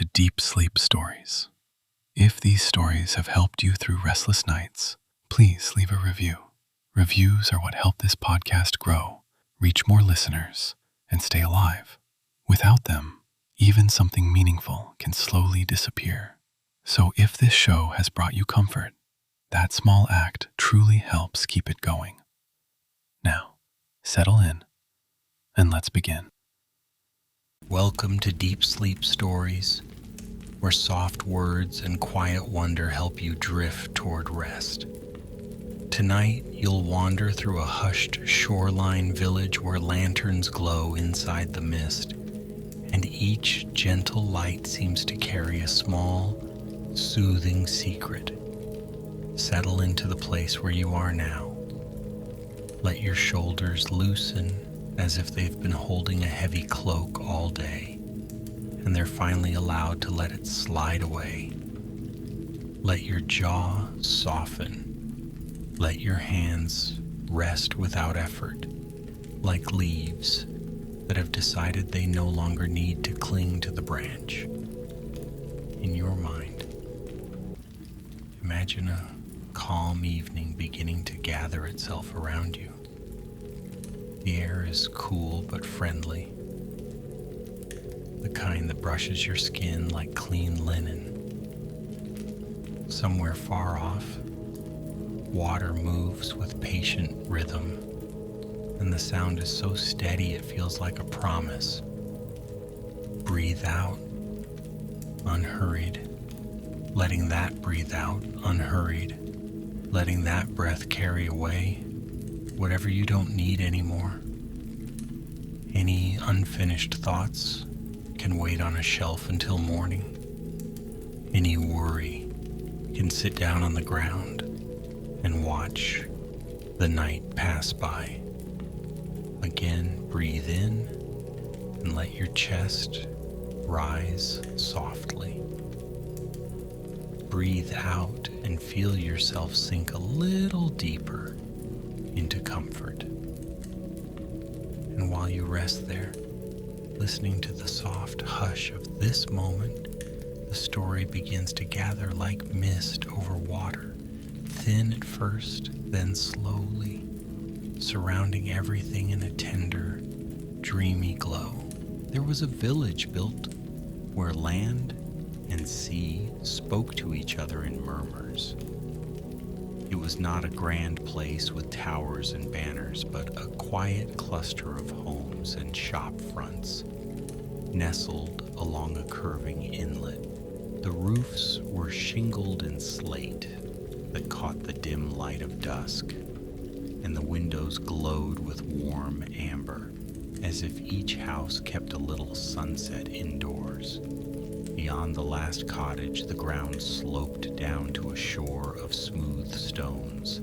to Deep Sleep Stories. If these stories have helped you through restless nights, please leave a review. Reviews are what help this podcast grow, reach more listeners, and stay alive. Without them, even something meaningful can slowly disappear. So if this show has brought you comfort, that small act truly helps keep it going. Now, settle in, and let's begin. Welcome to Deep Sleep Stories, where soft words and quiet wonder help you drift toward rest. Tonight, you'll wander through a hushed shoreline village where lanterns glow inside the mist, and each gentle light seems to carry a small, soothing secret. Settle into the place where you are now. Let your shoulders loosen as if they've been holding a heavy cloak all day, and they're finally allowed to let it slide away. Let your jaw soften. Let your hands rest without effort, like leaves that have decided they no longer need to cling to the branch. In your mind, imagine a calm evening beginning to gather itself around you. The air is cool but friendly, the kind that brushes your skin like clean linen. Somewhere far off, water moves with patient rhythm, and the sound is so steady it feels like a promise. Breathe out, unhurried, letting that breathe out, unhurried, letting that breath carry away whatever you don't need anymore. Any unfinished thoughts can wait on a shelf until morning. Any worry can sit down on the ground and watch the night pass by. Again, breathe in and let your chest rise softly. Breathe out and feel yourself sink a little deeper into comfort. And while you rest there, listening to the soft hush of this moment, the story begins to gather like mist over water, thin at first, then slowly, surrounding everything in a tender, dreamy glow. There was a village built where land and sea spoke to each other in murmurs. It was not a grand place with towers and banners, but a quiet cluster of homes and shop fronts, nestled along a curving inlet. The roofs were shingled in slate that caught the dim light of dusk, and the windows glowed with warm amber, as if each house kept a little sunset indoors. Beyond the last cottage, the ground sloped down to a shore of smooth stones.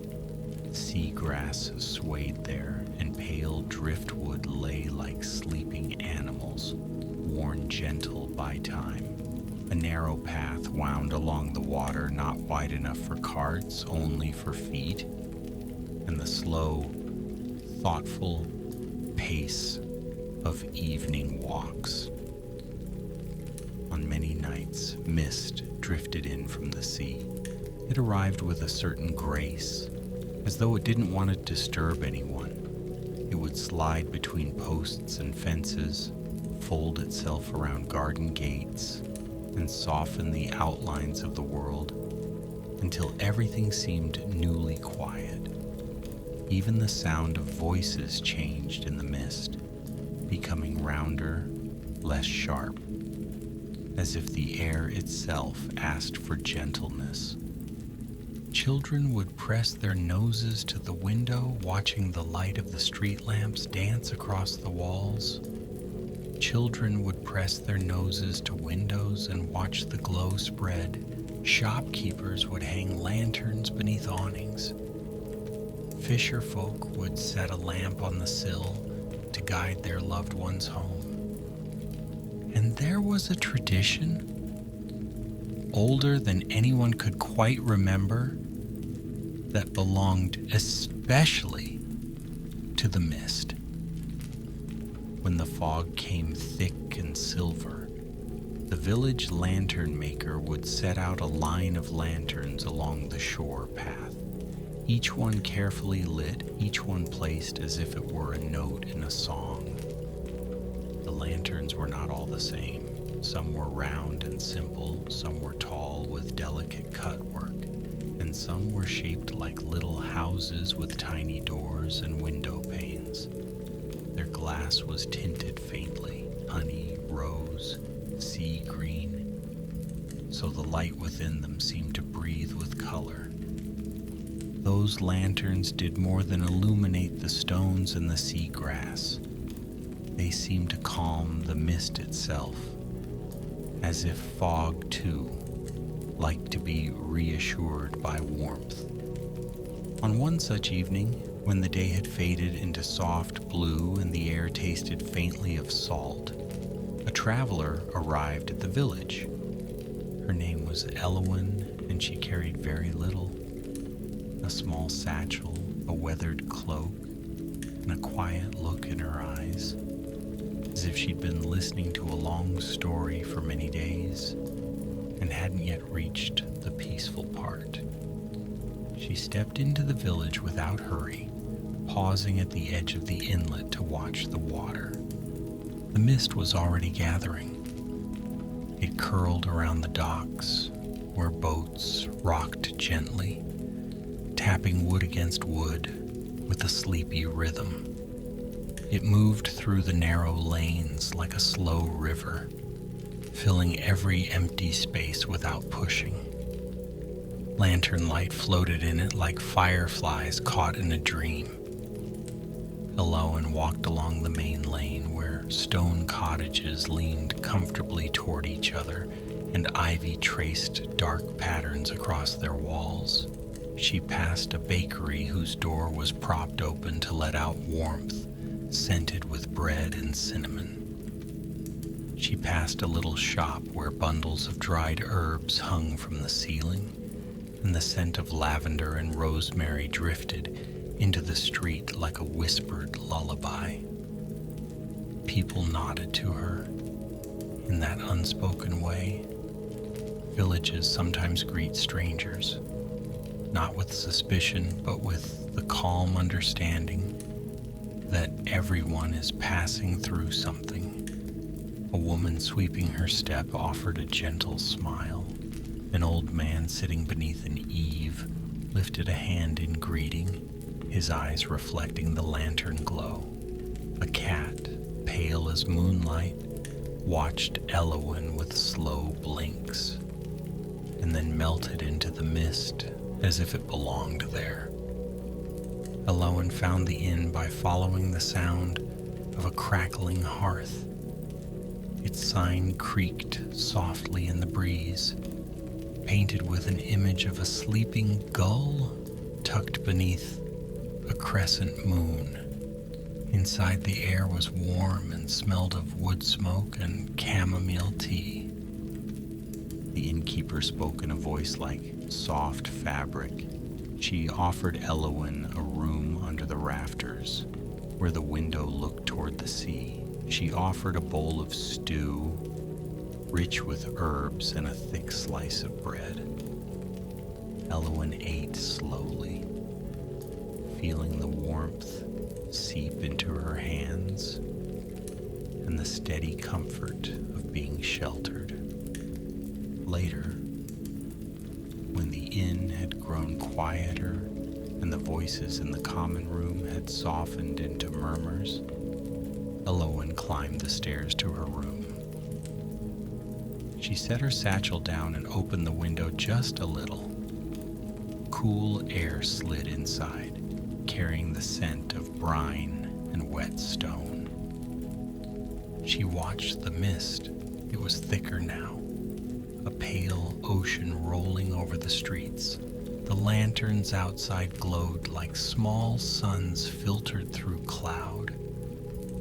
Seagrass swayed there, and pale driftwood lay like sleeping animals, worn gentle by time. A narrow path wound along the water, not wide enough for carts, only for feet, and the slow, thoughtful pace of evening walks. On many nights, mist drifted in from the sea. It arrived with a certain grace, as though it didn't want to disturb anyone. It would slide between posts and fences, fold itself around garden gates, and soften the outlines of the world until everything seemed newly quiet. Even the sound of voices changed in the mist, becoming rounder, less sharp, as if the air itself asked for gentleness. Children would press their noses to the window, watching the light of the street lamps dance across the walls. Children would press their noses to windows and watch the glow spread. Shopkeepers would hang lanterns beneath awnings. Fisher folk would set a lamp on the sill to guide their loved ones home. And there was a tradition, older than anyone could quite remember, that belonged especially to the mist. When the fog came thick and silver, the village lantern maker would set out a line of lanterns along the shore path, each one carefully lit, each one placed as if it were a note in a song. The lanterns were not all the same. Some were round and simple, some were tall with delicate cutwork, and some were shaped like little houses with tiny doors and window panes. Their glass was tinted faintly, honey, rose, sea green, so the light within them seemed to breathe with color. Those lanterns did more than illuminate the stones and the seagrass. They seemed to calm the mist itself, as if fog, too, liked to be reassured by warmth. On one such evening, when the day had faded into soft blue and the air tasted faintly of salt, a traveler arrived at the village. Her name was Elowen, and she carried very little: a small satchel, a weathered cloak, and a quiet look in her eyes, as if she'd been listening to a long story for many days and hadn't yet reached the peaceful part. She stepped into the village without hurry, pausing at the edge of the inlet to watch the water. The mist was already gathering. It curled around the docks, where boats rocked gently, tapping wood against wood with a sleepy rhythm. It moved through the narrow lanes like a slow river, filling every empty space without pushing. Lantern light floated in it like fireflies caught in a dream. Elowen walked along the main lane where stone cottages leaned comfortably toward each other and ivy traced dark patterns across their walls. She passed a bakery whose door was propped open to let out warmth, scented with bread and cinnamon. She passed a little shop where bundles of dried herbs hung from the ceiling, and the scent of lavender and rosemary drifted into the street like a whispered lullaby. People nodded to her in that unspoken way. Villages sometimes greet strangers, not with suspicion, but with the calm understanding that everyone is passing through something. A woman sweeping her step offered a gentle smile. An old man sitting beneath an eave lifted a hand in greeting, his eyes reflecting the lantern glow. A cat, pale as moonlight, watched Elowen with slow blinks, and then melted into the mist as if it belonged there. Elowen found the inn by following the sound of a crackling hearth. Its sign creaked softly in the breeze, painted with an image of a sleeping gull tucked beneath a crescent moon. Inside, the air was warm and smelled of wood smoke and chamomile tea. The innkeeper spoke in a voice like soft fabric. She offered Elowen a room under the rafters, where the window looked toward the sea. She offered a bowl of stew, rich with herbs and a thick slice of bread. Elowen ate slowly, feeling the warmth seep into her hands and the steady comfort of being sheltered. Later, when the inn had grown quieter and the voices in the common room had softened into murmurs, Elowen climbed the stairs to her room. She set her satchel down and opened the window just a little. Cool air slid inside, carrying the scent of brine and wet stone. She watched the mist. It was thicker now, a pale ocean rolling over the streets. The lanterns outside glowed like small suns filtered through cloud.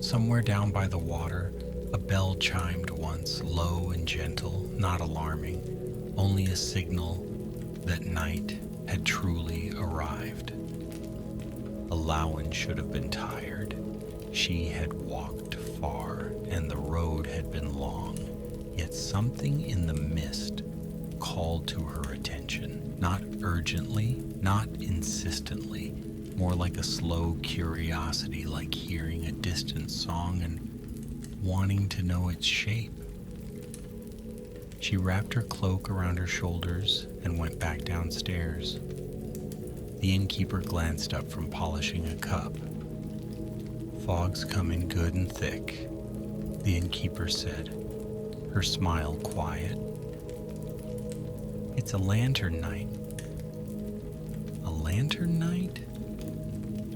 Somewhere down by the water, a bell chimed once, low and gentle, not alarming, only a signal that night had truly arrived. Elowen should have been tired. She had walked far, and the road had been long. Yet something in the mist called to her attention, not urgently, not insistently, more like a slow curiosity, like hearing a distant song and wanting to know its shape. She wrapped her cloak around her shoulders and went back downstairs. The innkeeper glanced up from polishing a cup. "Fog's coming good and thick," the innkeeper said, her smile quiet. "It's a lantern night." "A lantern night?"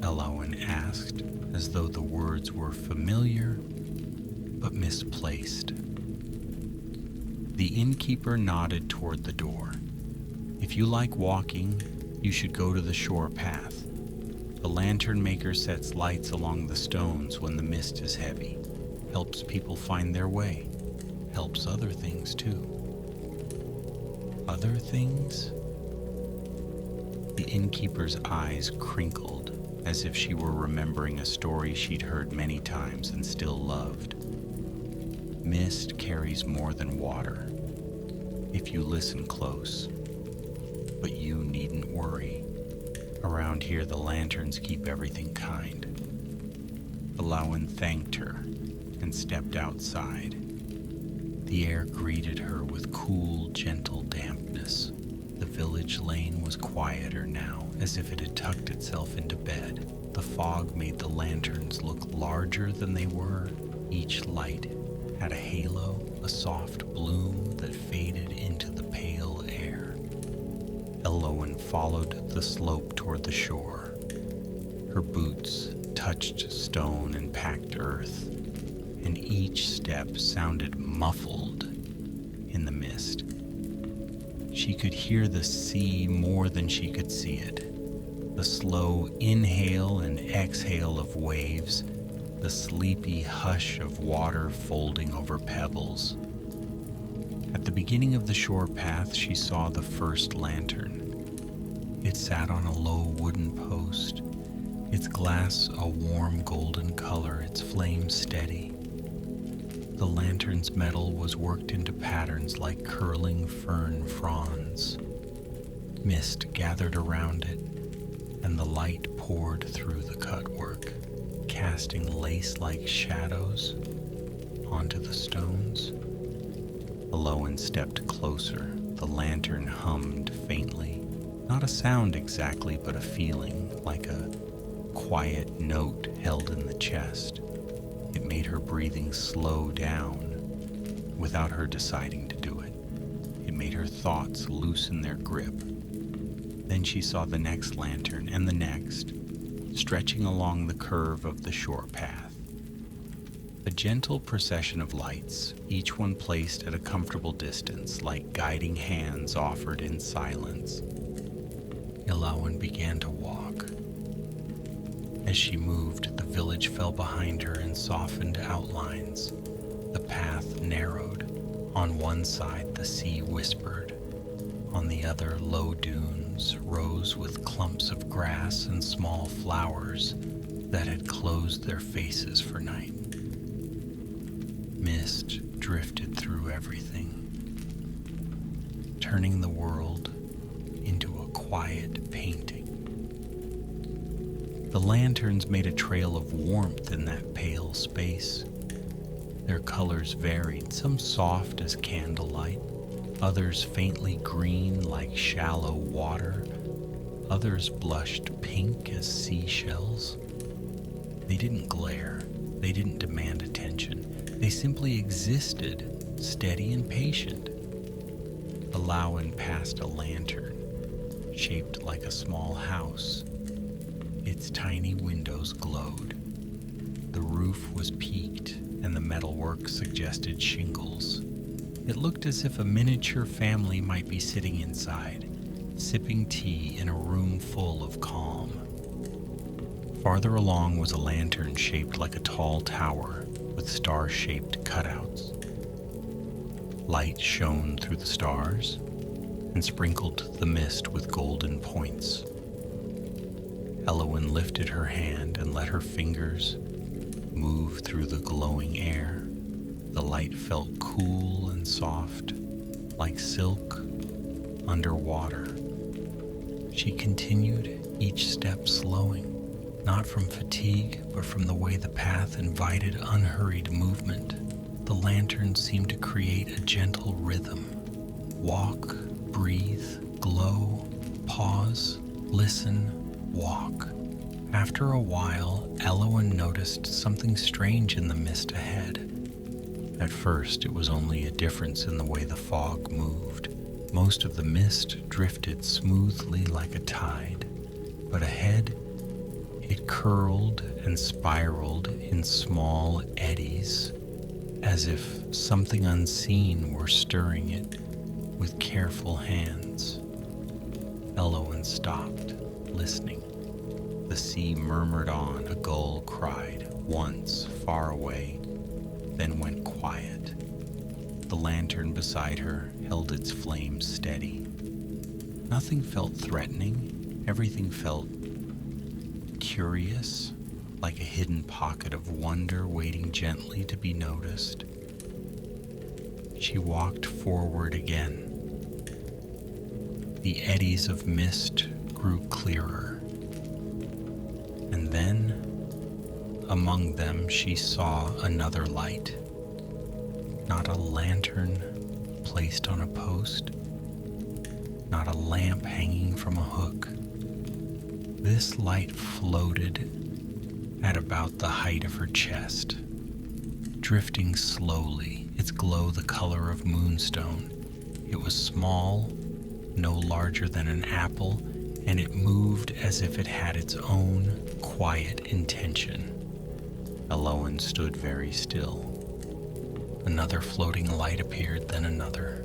Elowen asked, as though the words were familiar but misplaced. The innkeeper nodded toward the door. "If you like walking, you should go to the shore path. The lantern maker sets lights along the stones when the mist is heavy. Helps people find their way. Helps other things too." "Other things?" The innkeeper's eyes crinkled, as if she were remembering a story she'd heard many times and still loved. "Mist carries more than water, if you listen close. But you needn't worry. Around here the lanterns keep everything kind." Alowen thanked her and stepped outside. The air greeted her with cool, gentle dampness. The village lane was quieter now, as if it had tucked itself into bed. The fog made the lanterns look larger than they were. Each light had a halo, a soft bloom that faded into the pale air. Elowen followed the slope toward the shore. Her boots touched stone and packed earth, and each step sounded muffled in the mist. She could hear the sea more than she could see it. The slow inhale and exhale of waves, the sleepy hush of water folding over pebbles. At the beginning of the shore path, she saw the first lantern. It sat on a low wooden post, its glass a warm golden color, its flame steady. The lantern's metal was worked into patterns like curling fern fronds. Mist gathered around it, and the light poured through the cutwork, casting lace-like shadows onto the stones. Alowen stepped closer. The lantern hummed faintly. Not a sound exactly, but a feeling, like a quiet note held in the chest. It made her breathing slow down without her deciding to do it. It made her thoughts loosen their grip. Then she saw the next lantern and the next, stretching along the curve of the shore path. A gentle procession of lights, each one placed at a comfortable distance, like guiding hands offered in silence. Alowen began to walk. As she moved, the village fell behind her in softened outlines. The path narrowed. On one side, the sea whispered. On the other, low dunes rose with clumps of grass and small flowers that had closed their faces for night. Mist drifted through everything, turning the world into a quiet painting. The lanterns made a trail of warmth in that pale space. Their colors varied, some soft as candlelight, others faintly green like shallow water, others blushed pink as seashells. They didn't glare, they didn't demand attention, they simply existed, steady and patient. Alowen passed a lantern, shaped like a small house. Its tiny windows glowed. The roof was peaked, and the metalwork suggested shingles. It looked as if a miniature family might be sitting inside, sipping tea in a room full of calm. Farther along was a lantern shaped like a tall tower with star-shaped cutouts. Light shone through the stars and sprinkled the mist with golden points. Elowen lifted her hand and let her fingers move through the glowing air. The light felt cool and soft, like silk underwater. She continued, each step slowing, not from fatigue, but from the way the path invited unhurried movement. The lantern seemed to create a gentle rhythm. Walk, breathe, glow, pause, listen, walk. After a while, Elowen noticed something strange in the mist ahead. At first, it was only a difference in the way the fog moved. Most of the mist drifted smoothly like a tide, but ahead, it curled and spiraled in small eddies, as if something unseen were stirring it with careful hands. Elowen stopped, listening. The sea murmured on, a gull cried, once far away, then went quiet. The lantern beside her held its flame steady. Nothing felt threatening. Everything felt curious, like a hidden pocket of wonder waiting gently to be noticed. She walked forward again. The eddies of mist grew clearer, and then, among them, she saw another light. Not a lantern placed on a post, not a lamp hanging from a hook. This light floated at about the height of her chest, drifting slowly, its glow the color of moonstone. It was small, no larger than an apple, and it moved as if it had its own quiet intention. Elowen stood very still. Another floating light appeared, then another.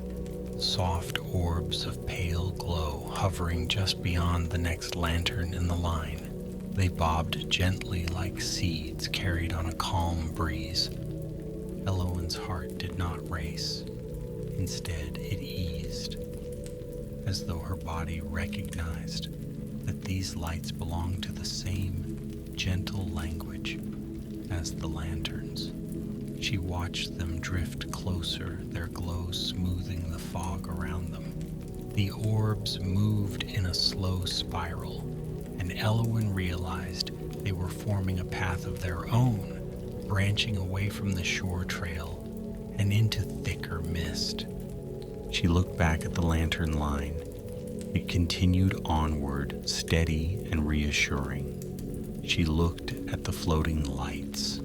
Soft orbs of pale glow hovering just beyond the next lantern in the line. They bobbed gently like seeds carried on a calm breeze. Elowen's heart did not race. Instead, it eased, as though her body recognized that these lights belonged to the same gentle language as the lanterns. She watched them drift closer, their glow smoothing the fog around them. The orbs moved in a slow spiral, and Elowen realized they were forming a path of their own, branching away from the shore trail and into thicker mist. She looked back at the lantern line. It continued onward, steady and reassuring. She looked at the floating lights.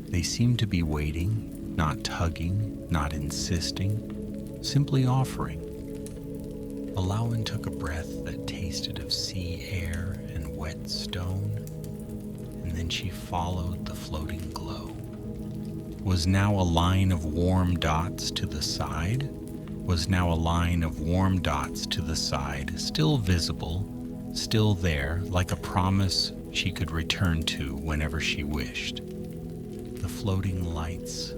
They seemed to be waiting, not tugging, not insisting, simply offering. Elowen took a breath that tasted of sea air and wet stone, and then she followed the floating glow. Was now a line of warm dots to the side? Was now a line of warm dots to the side, still visible, still there, like a promise she could return to whenever she wished. The floating lights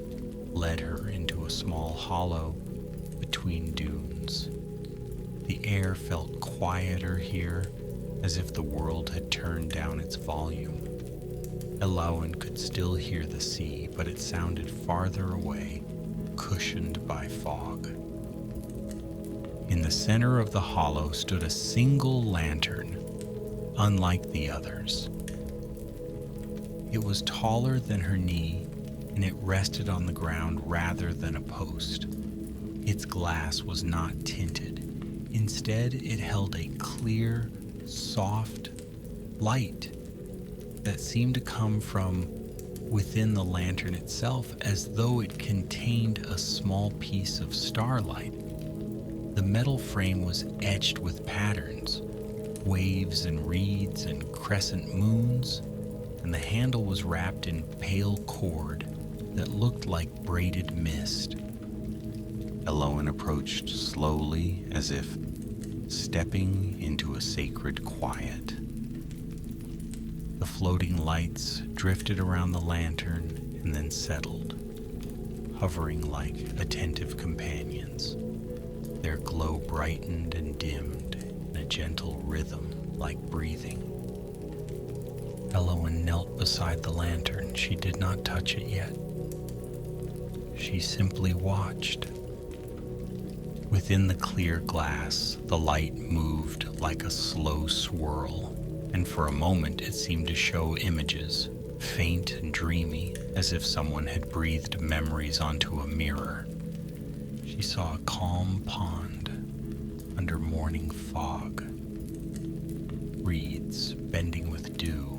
led her into a small hollow between dunes. The air felt quieter here, as if the world had turned down its volume. Elowen could still hear the sea, but it sounded farther away, cushioned by fog. In the center of the hollow stood a single lantern, unlike the others. It was taller than her knee, and it rested on the ground rather than a post. Its glass was not tinted. Instead, it held a clear, soft light that seemed to come from within the lantern itself, as though it contained a small piece of starlight. The metal frame was etched with patterns, waves and reeds and crescent moons, and the handle was wrapped in pale cord that looked like braided mist. Elowen approached slowly, as if stepping into a sacred quiet. The floating lights drifted around the lantern and then settled, hovering like attentive companions. Their glow brightened and dimmed in a gentle rhythm like breathing. Elowen knelt beside the lantern. She did not touch it yet. she simply watched. Within the clear glass, the light moved like a slow swirl, and for a moment it seemed to show images, faint and dreamy, as if someone had breathed memories onto a mirror. She saw a calm pond under morning fog, reeds bending with dew.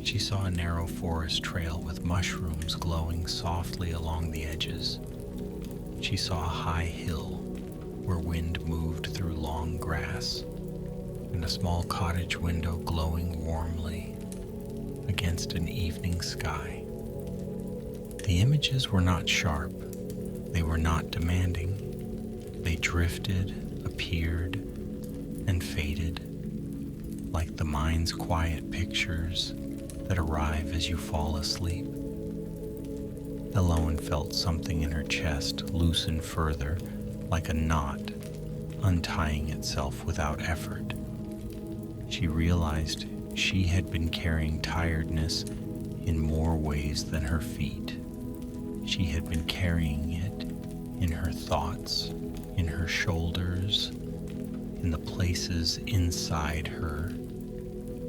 She saw a narrow forest trail with mushrooms glowing softly along the edges. She saw a high hill where wind moved through long grass, and a small cottage window glowing warmly against an evening sky. The images were not sharp. They were not demanding. They drifted, appeared, and faded, like the mind's quiet pictures that arrive as you fall asleep. Elowen felt something in her chest loosen further, like a knot, untying itself without effort. She realized she had been carrying tiredness in more ways than her feet. She had been carrying it in her thoughts, in her shoulders, in the places inside her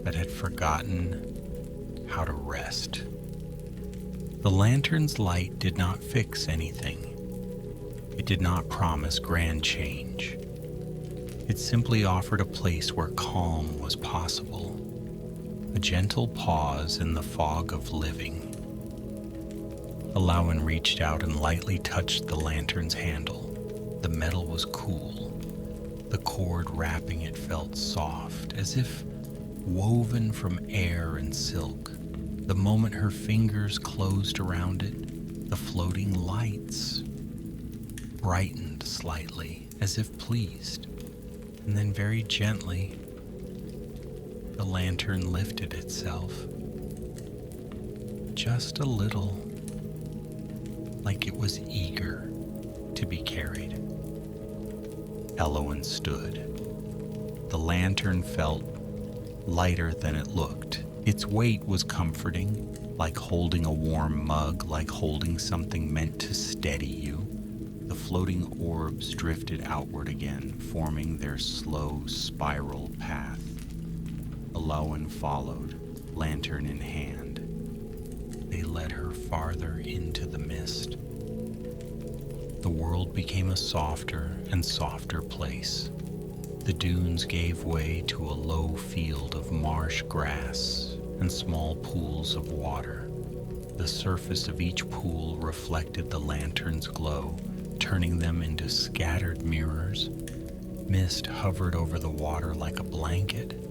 that had forgotten how to rest. The lantern's light did not fix anything. It did not promise grand change. It simply offered a place where calm was possible, a gentle pause in the fog of living. Elowen reached out and lightly touched the lantern's handle. The metal was cool. The cord wrapping it felt soft, as if woven from air and silk. The moment her fingers closed around it, the floating lights brightened slightly, as if pleased, and then very gently, the lantern lifted itself, just a little, like it was eager to be carried. Elowen stood. The lantern felt lighter than it looked. Its weight was comforting, like holding a warm mug, like holding something meant to steady you. The floating orbs drifted outward again, forming their slow spiral path. Elowen followed, lantern in hand. They led her farther into the mist. The world became a softer and softer place. The dunes gave way to a low field of marsh grass and small pools of water. The surface of each pool reflected the lantern's glow, turning them into scattered mirrors. Mist hovered over the water like a blanket.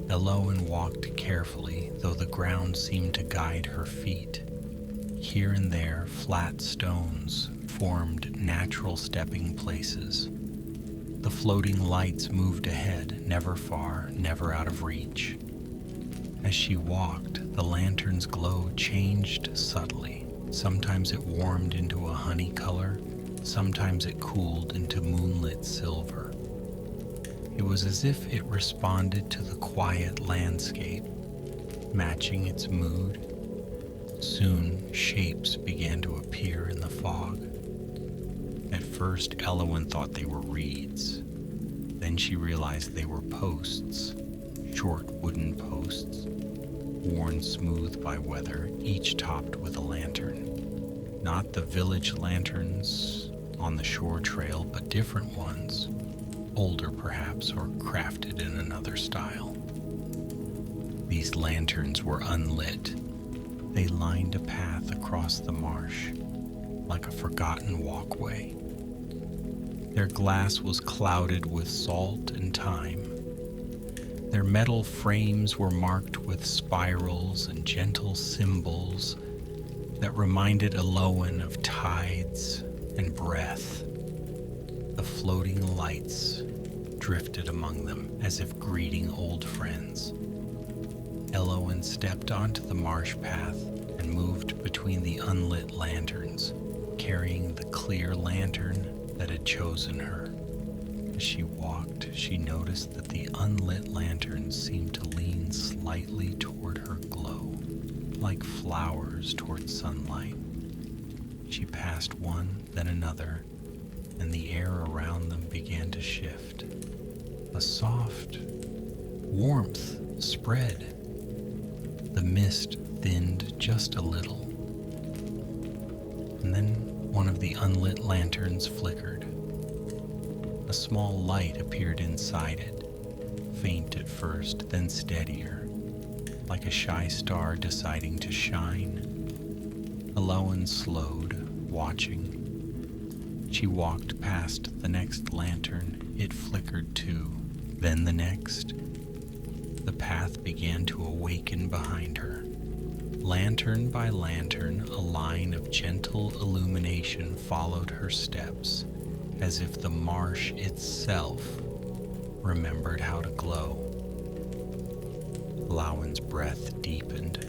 Elowen walked carefully, though the ground seemed to guide her feet. Here and there, flat stones formed natural stepping places. The floating lights moved ahead, never far, never out of reach. As she walked, the lantern's glow changed subtly. Sometimes it warmed into a honey color, sometimes it cooled into moonlit silver. It was as if it responded to the quiet landscape, matching its mood. Soon, shapes began to appear in the fog. At first, Elowen thought they were reeds. Then she realized they were posts, short wooden posts, worn smooth by weather, each topped with a lantern. Not the village lanterns on the shore trail, but different ones, older perhaps, or crafted in another style. These lanterns were unlit. They lined a path across the marsh, like a forgotten walkway. Their glass was clouded with salt and time. Their metal frames were marked with spirals and gentle symbols that reminded Elowen of tides and breath. The floating lights drifted among them as if greeting old friends. Elowen stepped onto the marsh path and moved between the unlit lanterns, carrying the clear lantern that had chosen her. As she walked, she noticed that the unlit lanterns seemed to lean slightly toward her glow, like flowers toward sunlight. She passed one, then another, and the air around them began to shift. A soft warmth spread. The mist thinned just a little, and then one of the unlit lanterns flickered. A small light appeared inside it, faint at first, then steadier, like a shy star deciding to shine. Aloud slowed, watching. She walked past the next lantern. It flickered too, then the next. The path began to awaken behind her. Lantern by lantern, a line of gentle illumination followed her steps, as if the marsh itself remembered how to glow. Lowen's breath deepened.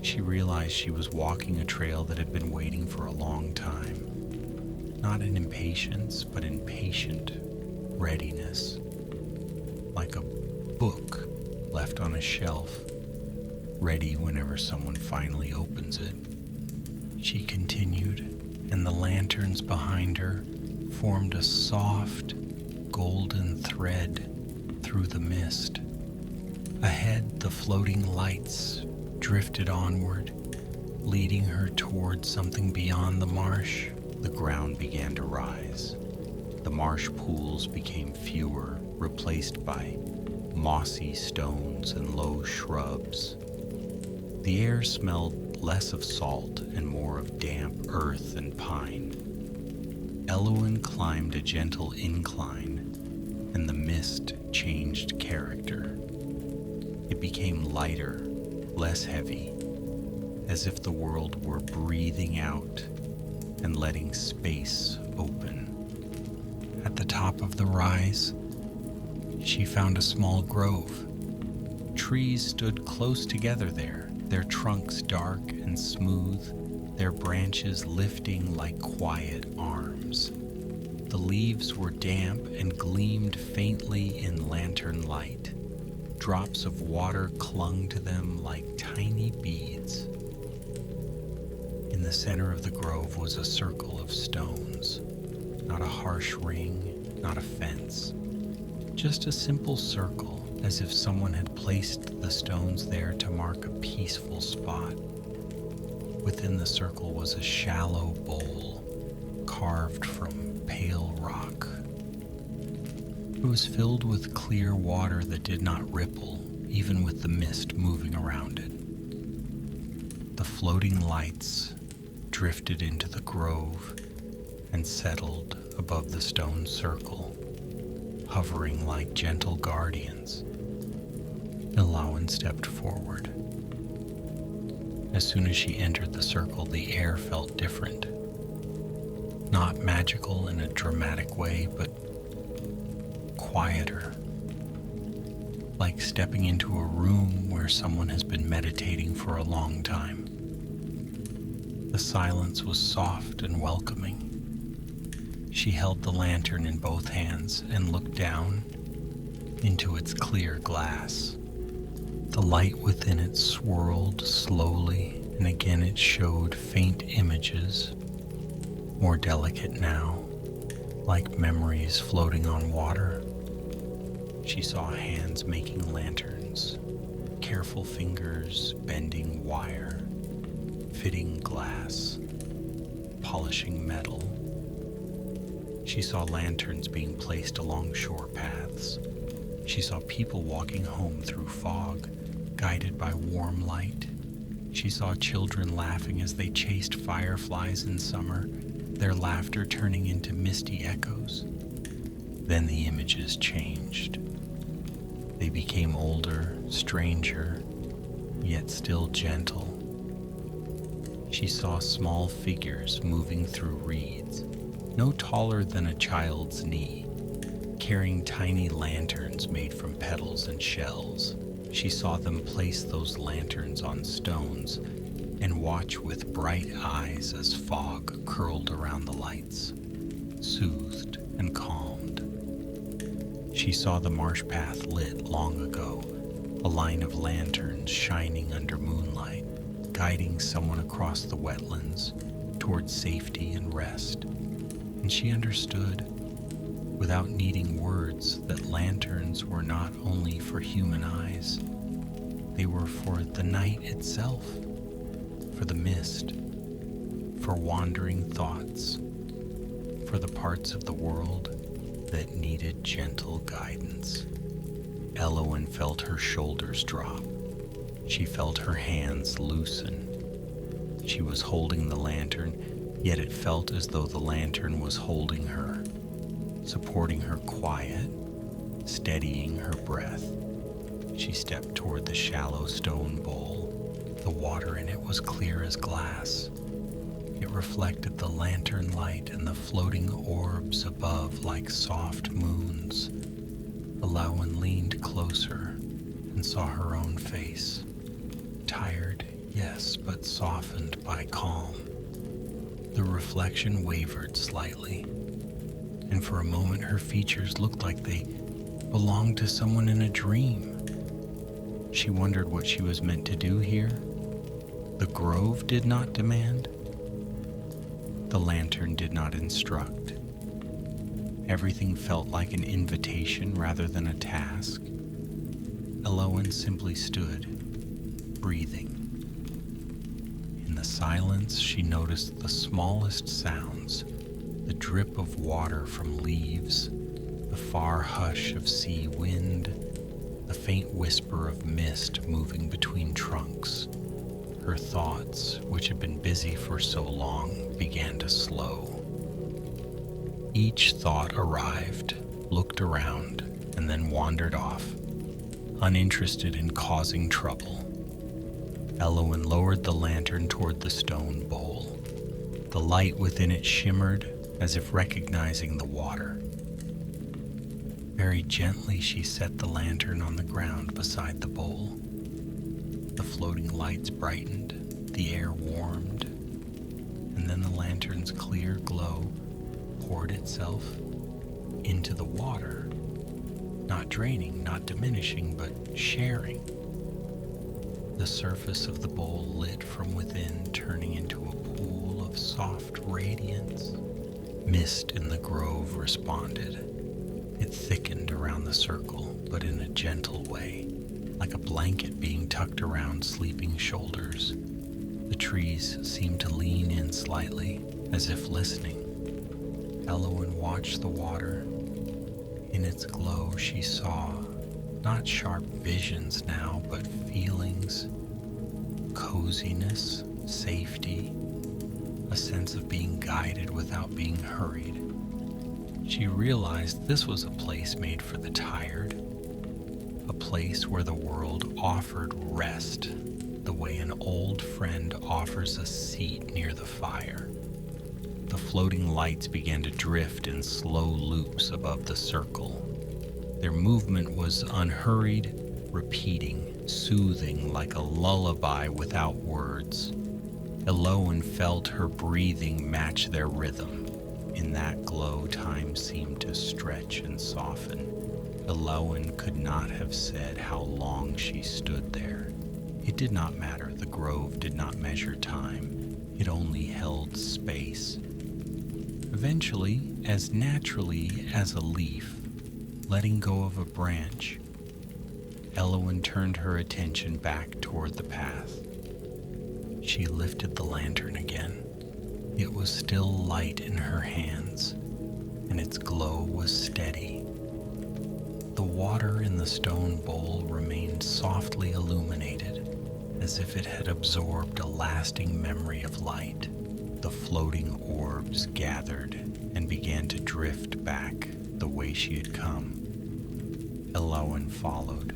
She realized she was walking a trail that had been waiting for a long time. Not in impatience, but in patient readiness. Like a book left on a shelf, ready whenever someone finally opens it. She continued, and the lanterns behind her formed a soft, golden thread through the mist. Ahead, the floating lights drifted onward, leading her towards something beyond the marsh. The ground began to rise. The marsh pools became fewer, replaced by mossy stones and low shrubs. The air smelled less of salt and more of damp earth and pine. Elowen climbed a gentle incline, and the mist changed character. It became lighter, less heavy, as if the world were breathing out and letting space open. At the top of the rise, she found a small grove. Trees stood close together there, their trunks dark and smooth, their branches lifting like quiet arms. The leaves were damp and gleamed faintly in lantern light. Drops of water clung to them like tiny beads. In the center of the grove was a circle of stones. Not a harsh ring, not a fence. Just a simple circle, as if someone had placed the stones there to mark a peaceful spot. Within the circle was a shallow bowl, carved from pale rock. It was filled with clear water that did not ripple, even with the mist moving around it. The floating lights drifted into the grove and settled above the stone circle, hovering like gentle guardians. Alowen stepped forward. As soon as she entered the circle, the air felt different. Not magical in a dramatic way, but quieter. Like stepping into a room where someone has been meditating for a long time. The silence was soft and welcoming. She held the lantern in both hands and looked down into its clear glass. The light within it swirled slowly, and again it showed faint images, more delicate now, like memories floating on water. She saw hands making lanterns, careful fingers bending wire, fitting glass, polishing metal. She saw lanterns being placed along shore paths. She saw people walking home through fog, guided by warm light. She saw children laughing as they chased fireflies in summer, their laughter turning into misty echoes. Then the images changed. They became older, stranger, yet still gentle. She saw small figures moving through reeds, no taller than a child's knee, carrying tiny lanterns made from petals and shells. She saw them place those lanterns on stones and watch with bright eyes as fog curled around the lights, soothed and calmed. She saw the marsh path lit long ago, a line of lanterns shining under moonlight, guiding someone across the wetlands towards safety and rest, and she understood, without needing words, that lanterns were not only for human eyes, they were for the night itself, for the mist, for wandering thoughts, for the parts of the world that needed gentle guidance. Elowen felt her shoulders drop. She felt her hands loosen. She was holding the lantern, yet it felt as though the lantern was holding her, supporting her quiet, steadying her breath. She stepped toward the shallow stone bowl. The water in it was clear as glass. It reflected the lantern light and the floating orbs above like soft moons. Alowen leaned closer and saw her own face. Tired, yes, but softened by calm. The reflection wavered slightly, and for a moment her features looked like they belonged to someone in a dream. She wondered what she was meant to do here. The grove did not demand. The lantern did not instruct. Everything felt like an invitation rather than a task. Elowen simply stood, breathing. In the silence, she noticed the smallest sounds, the drip of water from leaves, the far hush of sea wind, the faint whisper of mist moving between trunks. Her thoughts, which had been busy for so long, began to slow. Each thought arrived, looked around, and then wandered off, uninterested in causing trouble. Elowen lowered the lantern toward the stone bowl. The light within it shimmered as if recognizing the water. Very gently she set the lantern on the ground beside the bowl. The floating lights brightened, the air warmed, and then the lantern's clear glow poured itself into the water, not draining, not diminishing, but sharing. The surface of the bowl lit from within, turning into a pool of soft radiance. Mist in the grove responded. It thickened around the circle, but in a gentle way, like a blanket being tucked around sleeping shoulders. The trees seemed to lean in slightly, as if listening. Elowen watched the water. In its glow, she saw not sharp visions now, but feelings, coziness, safety, a sense of being guided without being hurried. She realized this was a place made for the tired, a place where the world offered rest, the way an old friend offers a seat near the fire. The floating lights began to drift in slow loops above the circle. Their movement was unhurried, repeating, soothing like a lullaby without words. Elowen felt her breathing match their rhythm. In that glow, time seemed to stretch and soften. Elowen could not have said how long she stood there. It did not matter. The grove did not measure time. It only held space. Eventually, as naturally as a leaf, letting go of a branch, Elowen turned her attention back toward the path. She lifted the lantern again. It was still light in her hands, and its glow was steady. The water in the stone bowl remained softly illuminated, as if it had absorbed a lasting memory of light. The floating orbs gathered and began to drift back the way she had come. Elowen followed.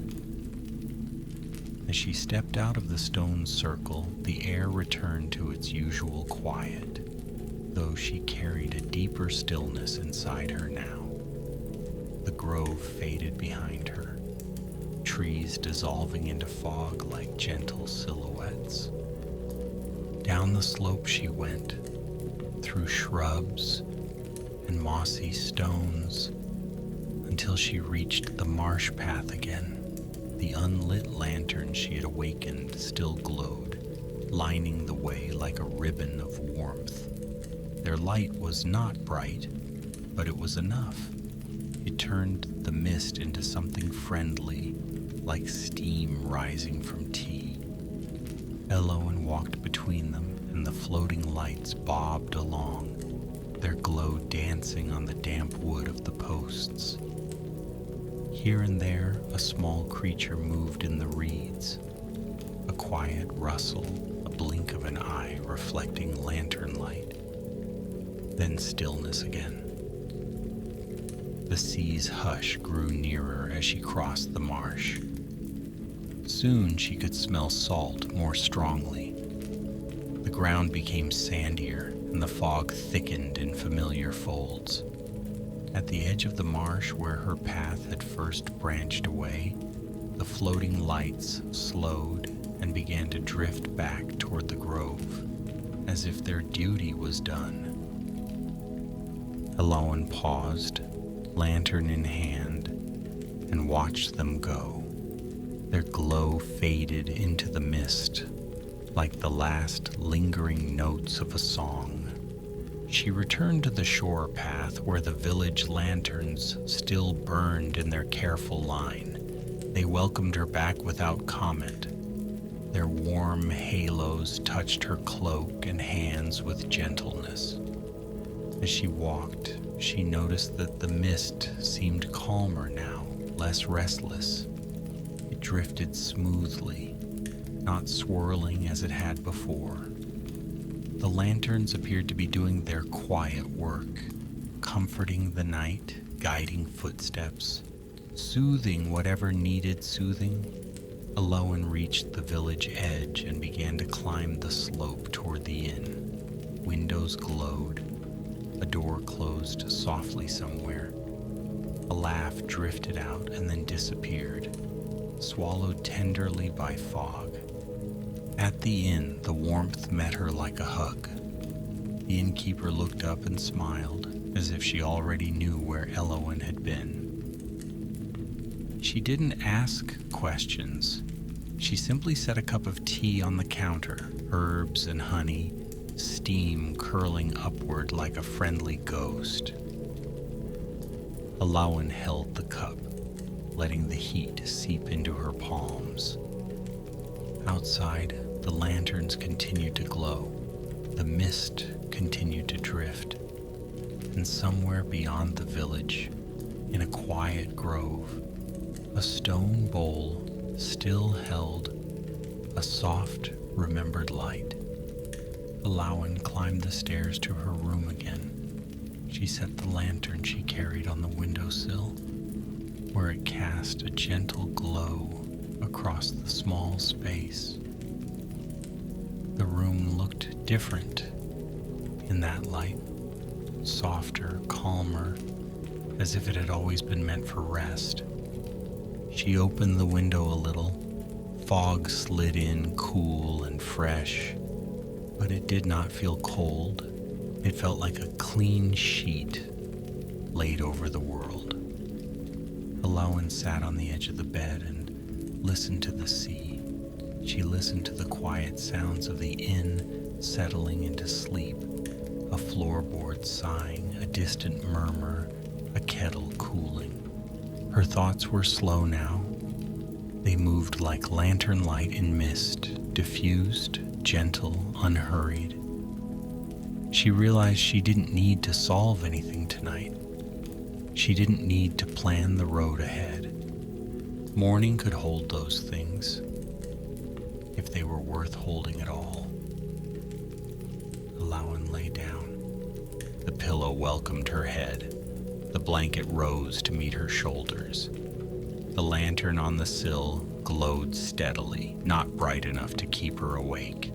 As she stepped out of the stone circle, the air returned to its usual quiet, though she carried a deeper stillness inside her now. The grove faded behind her, trees dissolving into fog like gentle silhouettes. Down the slope she went, through shrubs and mossy stones, until she reached the marsh path again. The unlit lantern she had awakened still glowed, lining the way like a ribbon of warmth. Their light was not bright, but it was enough. It turned the mist into something friendly, like steam rising from tea. Elowen walked between them, and the floating lights bobbed along, their glow dancing on the damp wood of the posts. Here and there, a small creature moved in the reeds, a quiet rustle, a blink of an eye reflecting lantern light, then stillness again. The sea's hush grew nearer as she crossed the marsh. Soon she could smell salt more strongly. The ground became sandier, and the fog thickened in familiar folds. At the edge of the marsh where her path had first branched away, the floating lights slowed and began to drift back toward the grove, as if their duty was done. Elowen paused, lantern in hand, and watched them go. Their glow faded into the mist, like the last lingering notes of a song. She returned to the shore path where the village lanterns still burned in their careful line. They welcomed her back without comment. Their warm halos touched her cloak and hands with gentleness. As she walked, she noticed that the mist seemed calmer now, less restless. It drifted smoothly, not swirling as it had before. The lanterns appeared to be doing their quiet work, comforting the night, guiding footsteps, soothing whatever needed soothing. Elowen reached the village edge and began to climb the slope toward the inn. Windows glowed. A door closed softly somewhere. A laugh drifted out and then disappeared, swallowed tenderly by fog. At the inn, the warmth met her like a hug. The innkeeper looked up and smiled, as if she already knew where Elowen had been. She didn't ask questions. She simply set a cup of tea on the counter, herbs and honey, steam curling upward like a friendly ghost. Elowen held the cup, letting the heat seep into her palms. Outside, the lanterns continued to glow. The mist continued to drift. And somewhere beyond the village, in a quiet grove, a stone bowl still held a soft, remembered light. Elowen climbed the stairs to her room again. She set the lantern she carried on the windowsill, where it cast a gentle glow across the small space. The room looked different in that light, softer, calmer, as if it had always been meant for rest. She opened the window a little. Fog slid in cool and fresh, but it did not feel cold. It felt like a clean sheet laid over the world. Elowen sat on the edge of the bed and listened to the sea. She listened to the quiet sounds of the inn settling into sleep, a floorboard sighing, a distant murmur, a kettle cooling. Her thoughts were slow now. They moved like lantern light in mist, diffused, gentle, unhurried. She realized she didn't need to solve anything tonight. She didn't need to plan the road ahead. Morning could hold those things, if they were worth holding at all. Elowen lay down. The pillow welcomed her head. The blanket rose to meet her shoulders. The lantern on the sill glowed steadily, not bright enough to keep her awake,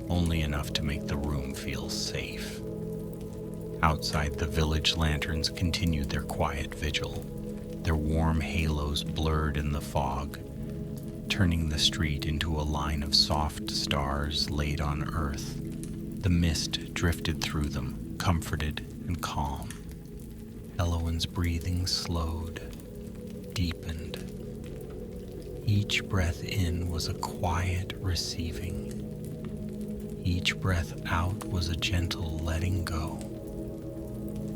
only enough to make the room feel safe. Outside, the village lanterns continued their quiet vigil. Their warm halos blurred in the fog, turning the street into a line of soft stars laid on earth. The mist drifted through them, comforted and calm. Elowen's breathing slowed, deepened. Each breath in was a quiet receiving. Each breath out was a gentle letting go.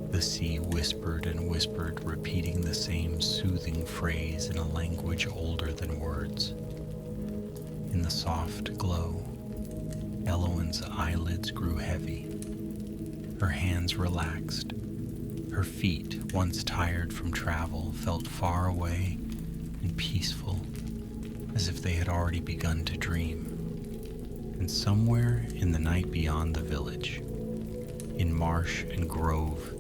The sea whispered and whispered, repeating the same soothing phrase in a language older than words. In the soft glow, Eloin's eyelids grew heavy. Her hands relaxed. Her feet, once tired from travel, felt far away and peaceful, as if they had already begun to dream. And somewhere in the night beyond the village, in marsh and grove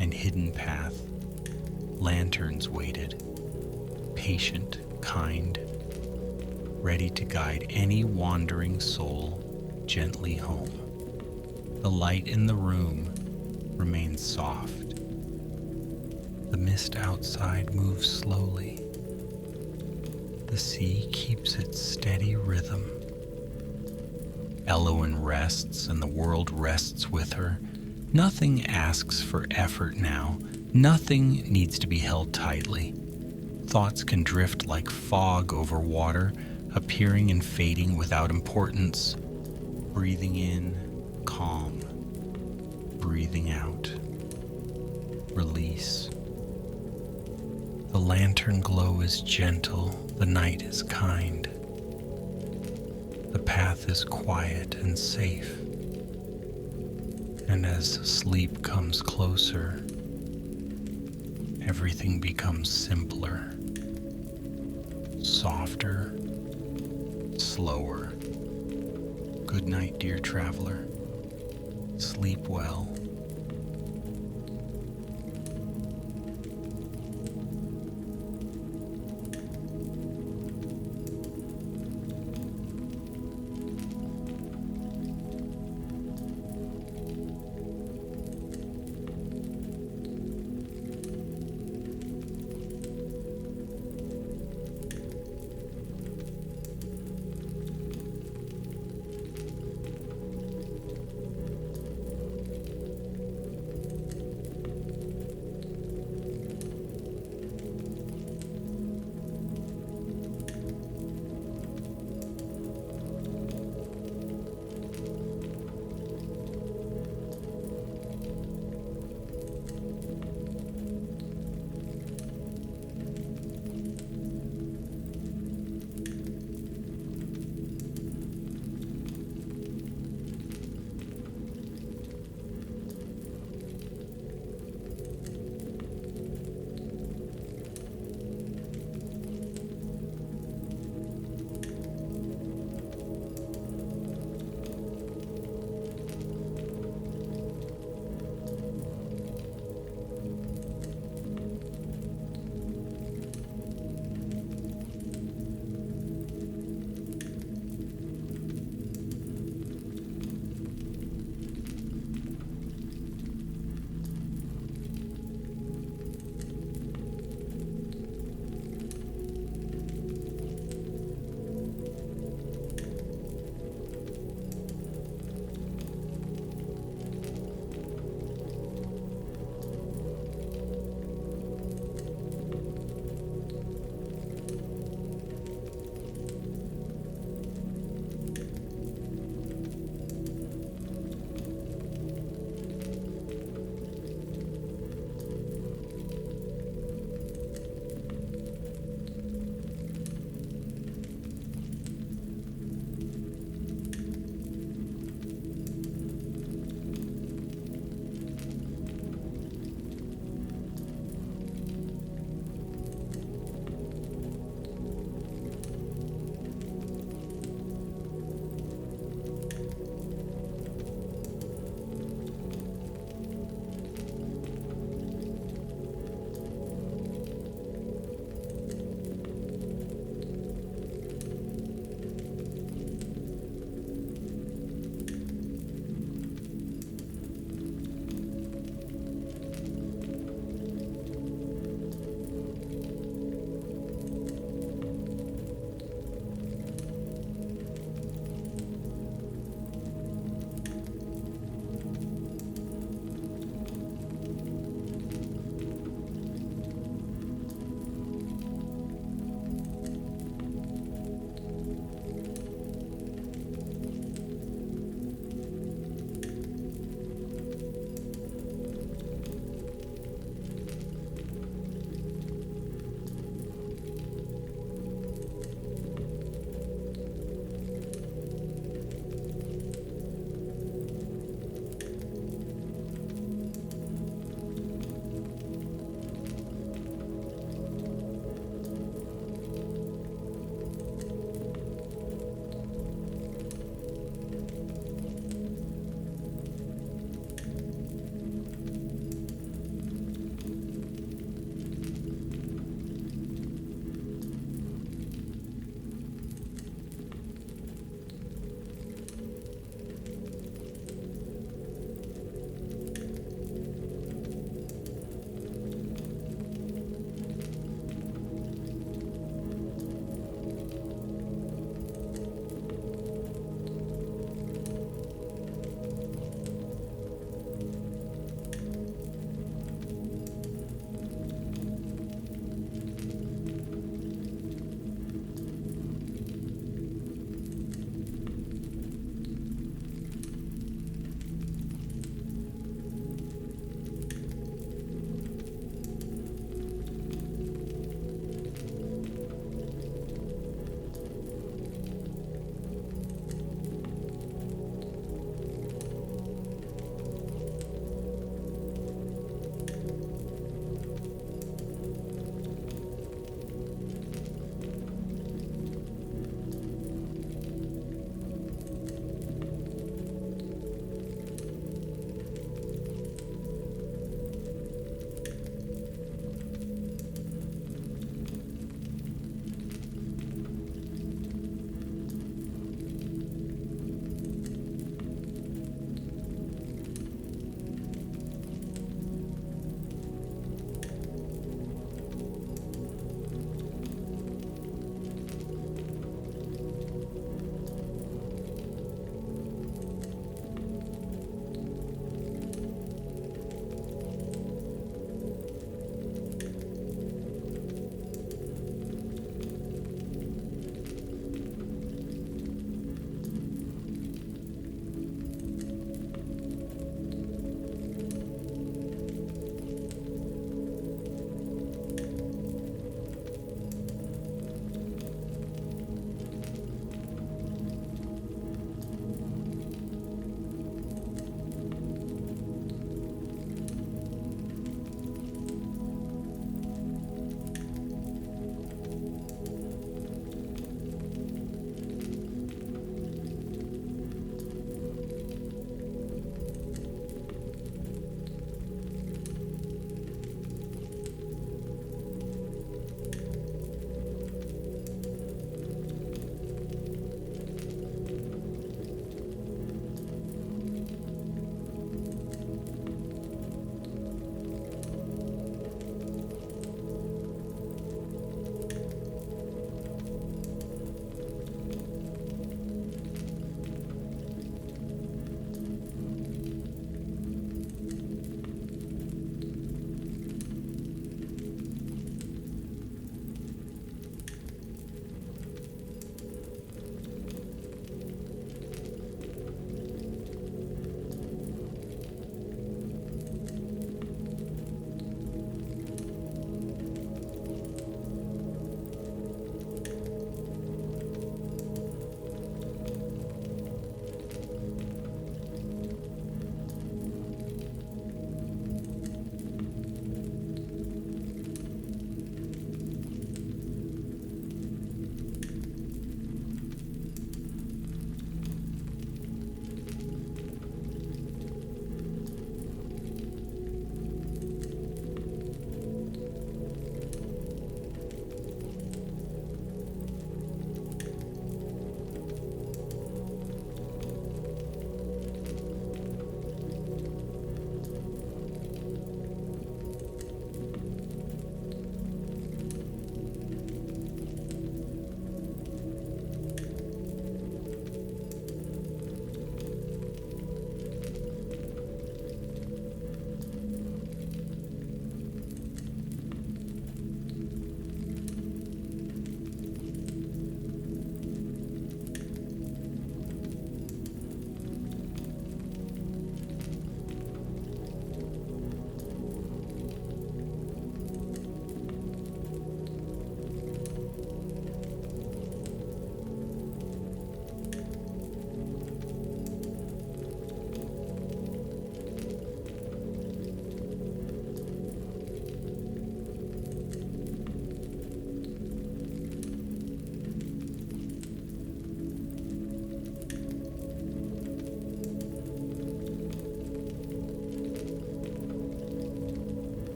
and hidden path, lanterns waited, patient, kind, ready to guide any wandering soul gently home. The light in the room remains soft. The mist outside moves slowly. The sea keeps its steady rhythm. Eloin rests and the world rests with her. Nothing asks for effort now. Nothing needs to be held tightly. Thoughts can drift like fog over water, appearing and fading without importance. Breathing in, calm. Breathing out, release. The lantern glow is gentle, the night is kind. The path is quiet and safe. And as sleep comes closer, everything becomes simpler, softer, slower. Good night, dear traveler. Sleep well.